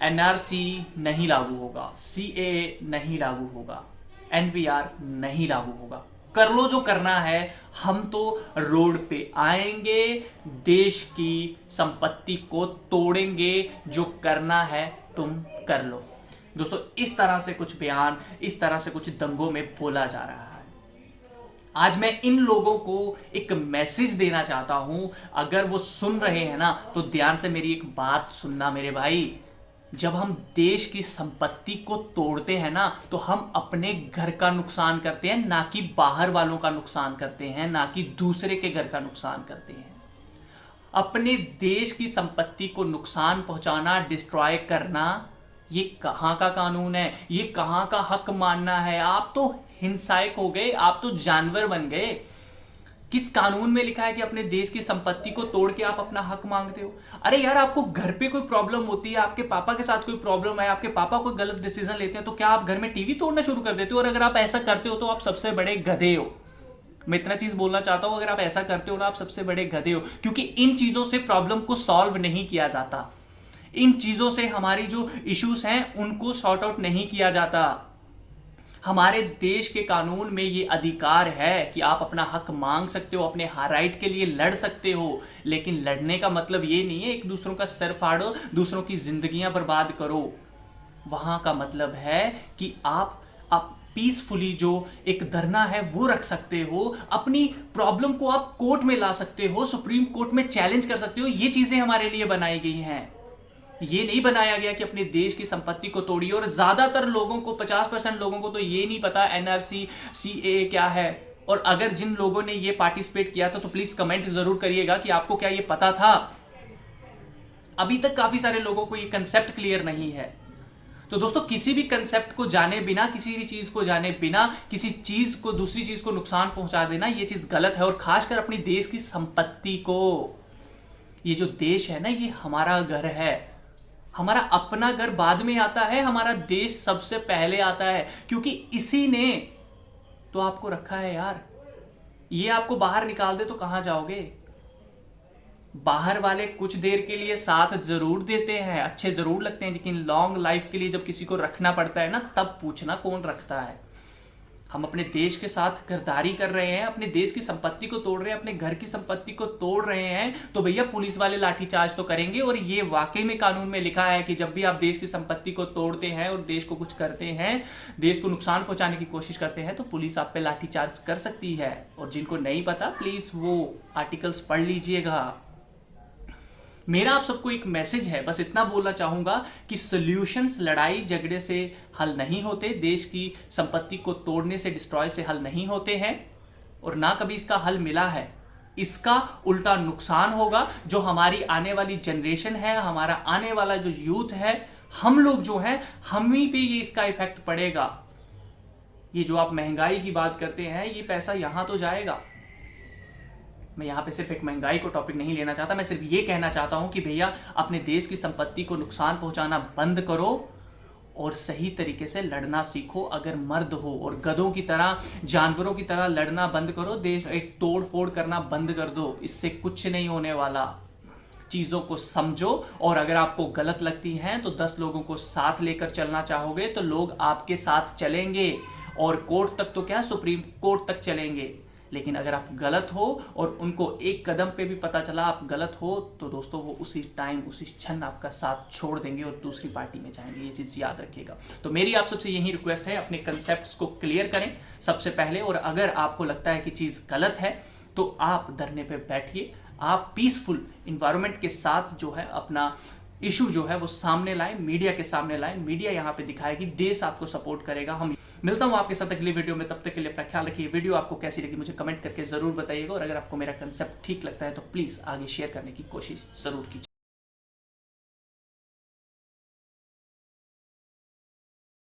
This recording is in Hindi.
एनआरसी नहीं लागू होगा, सीएए नहीं लागू होगा, एनपीआर नहीं लागू होगा। कर लो जो करना है, हम तो रोड पे आएंगे, देश की संपत्ति को तोड़ेंगे, जो करना है तुम कर लो। दोस्तों, इस तरह से कुछ बयान, इस तरह से कुछ दंगों में बोला जा रहा है। आज मैं इन लोगों को एक मैसेज देना चाहता हूं, अगर वो सुन रहे हैं ना तो ध्यान से मेरी एक बात सुनना मेरे भाई। जब हम देश की संपत्ति को तोड़ते हैं ना तो हम अपने घर का नुकसान करते हैं, ना कि बाहर वालों का नुकसान करते हैं, ना कि दूसरे के घर का नुकसान करते हैं। अपने देश की संपत्ति को नुकसान पहुंचाना, डिस्ट्रॉय करना, ये कहां का कानून है? ये कहां का हक मानना है? आप तो हिंसायक हो गए, आप तो जानवर बन गए। किस कानून में लिखा है कि अपने देश की संपत्ति को तोड़ के आप अपना हक मांगते हो? अरे यार, आपको घर पे कोई प्रॉब्लम होती है, आपके पापा के साथ कोई प्रॉब्लम है, आपके पापा कोई गलत डिसीजन लेते हैं, तो क्या आप घर में टीवी तोड़ना शुरू कर देते हो? और अगर आप ऐसा करते हो तो आप सबसे बड़े गधे हो। मैं इतना चीज बोलना चाहता हूं, अगर आप ऐसा करते हो ना, आप सबसे बड़े गधे हो, क्योंकि इन चीजों से प्रॉब्लम को सॉल्व नहीं किया जाता। इन चीजों से हमारी जो इश्यूज हैं उनको सॉर्ट आउट नहीं किया जाता। हमारे देश के कानून में ये अधिकार है कि आप अपना हक मांग सकते हो, अपने राइट के लिए लड़ सकते हो, लेकिन लड़ने का मतलब ये नहीं है एक दूसरों का सर फाड़ो, दूसरों की जिंदगियां बर्बाद करो। वहां का मतलब है कि आप पीसफुली जो एक धरना है वो रख सकते हो, अपनी प्रॉब्लम को आप कोर्ट में ला सकते हो, सुप्रीम कोर्ट में चैलेंज कर सकते हो। ये चीजें हमारे लिए बनाई गई हैं। ये नहीं बनाया गया कि अपने देश की संपत्ति को तोड़िए। और ज्यादातर लोगों को, 50% लोगों को तो ये नहीं पता एनआरसी सीएए क्या है। और अगर जिन लोगों ने ये पार्टिसिपेट किया था तो प्लीज कमेंट जरूर करिएगा कि आपको क्या ये पता था। अभी तक काफी सारे लोगों को ये कंसेप्ट क्लियर नहीं है। तो दोस्तों, किसी भी कंसेप्ट को जाने बिना, किसी भी चीज को जाने बिना, किसी चीज को, दूसरी चीज को नुकसान पहुंचा देना, ये चीज गलत है। और खासकर अपनी देश की संपत्ति को। ये जो देश है ना, ये हमारा घर है। हमारा अपना घर बाद में आता है, हमारा देश सबसे पहले आता है, क्योंकि इसी ने तो आपको रखा है यार। ये आपको बाहर निकाल दे तो कहां जाओगे? बाहर वाले कुछ देर के लिए साथ जरूर देते हैं, अच्छे जरूर लगते हैं, लेकिन लॉन्ग लाइफ के लिए जब किसी को रखना पड़ता है ना, तब पूछना कौन रखता है। हम अपने देश के साथ गद्दारी कर रहे हैं, अपने देश की संपत्ति को तोड़ रहे हैं, अपने घर की संपत्ति को तोड़ रहे हैं, तो भैया पुलिस वाले लाठीचार्ज तो करेंगे। और ये वाकई में कानून में लिखा है कि जब भी आप देश की संपत्ति को तोड़ते हैं और देश को कुछ करते हैं, देश को नुकसान पहुंचाने की कोशिश करते हैं, तो पुलिस आप पे लाठीचार्ज कर सकती है। और जिनको नहीं पता, प्लीज वो आर्टिकल्स पढ़ लीजिएगा। मेरा आप सबको एक मैसेज है, बस इतना बोलना चाहूंगा कि सॉल्यूशंस लड़ाई झगड़े से हल नहीं होते, देश की संपत्ति को तोड़ने से, डिस्ट्रॉय से हल नहीं होते हैं, और ना कभी इसका हल मिला है। इसका उल्टा नुकसान होगा। जो हमारी आने वाली जनरेशन है, हमारा आने वाला जो यूथ है, हम लोग जो हैं, हम ही पे ये इसका इफेक्ट पड़ेगा। ये जो आप महंगाई की बात करते हैं, ये पैसा यहां तो जाएगा। मैं यहाँ पे सिर्फ एक महंगाई को टॉपिक नहीं लेना चाहता, मैं सिर्फ ये कहना चाहता हूँ कि भैया अपने देश की संपत्ति को नुकसान पहुंचाना बंद करो और सही तरीके से लड़ना सीखो। अगर मर्द हो, और गधों की तरह, जानवरों की तरह लड़ना बंद करो, देश एक तोड़ फोड़ करना बंद कर दो। इससे कुछ नहीं होने वाला। चीज़ों को समझो, और अगर आपको गलत लगती हैं तो 10 लोगों को साथ लेकर चलना चाहोगे तो लोग आपके साथ चलेंगे, और कोर्ट तक तो क्या, सुप्रीम कोर्ट तक चलेंगे। लेकिन अगर आप गलत हो और उनको एक कदम पे भी पता चला आप गलत हो, तो दोस्तों वो उसी टाइम, उसी क्षण आपका साथ छोड़ देंगे और दूसरी पार्टी में जाएंगे। ये चीज़ याद रखिएगा। तो मेरी आप सबसे यही रिक्वेस्ट है, अपने कंसेप्ट्स को क्लियर करें सबसे पहले। और अगर आपको लगता है कि चीज़ गलत है तो आप धरने पे बैठिए, आप पीसफुल इन्वायरमेंट के साथ जो है अपना इशू जो है वो सामने लाएं, मीडिया के सामने लाएं। मीडिया यहाँ पे दिखाएगी, देश आपको सपोर्ट करेगा। हम मिलता हूँ आपके साथ अगली वीडियो में, तब तक के लिए अपना ख्याल रखिए। वीडियो आपको कैसी लगी मुझे कमेंट करके जरूर बताइएगा, और अगर आपको मेरा कंसेप्ट ठीक लगता है तो प्लीज आगे शेयर करने की कोशिश जरूर कीजिए।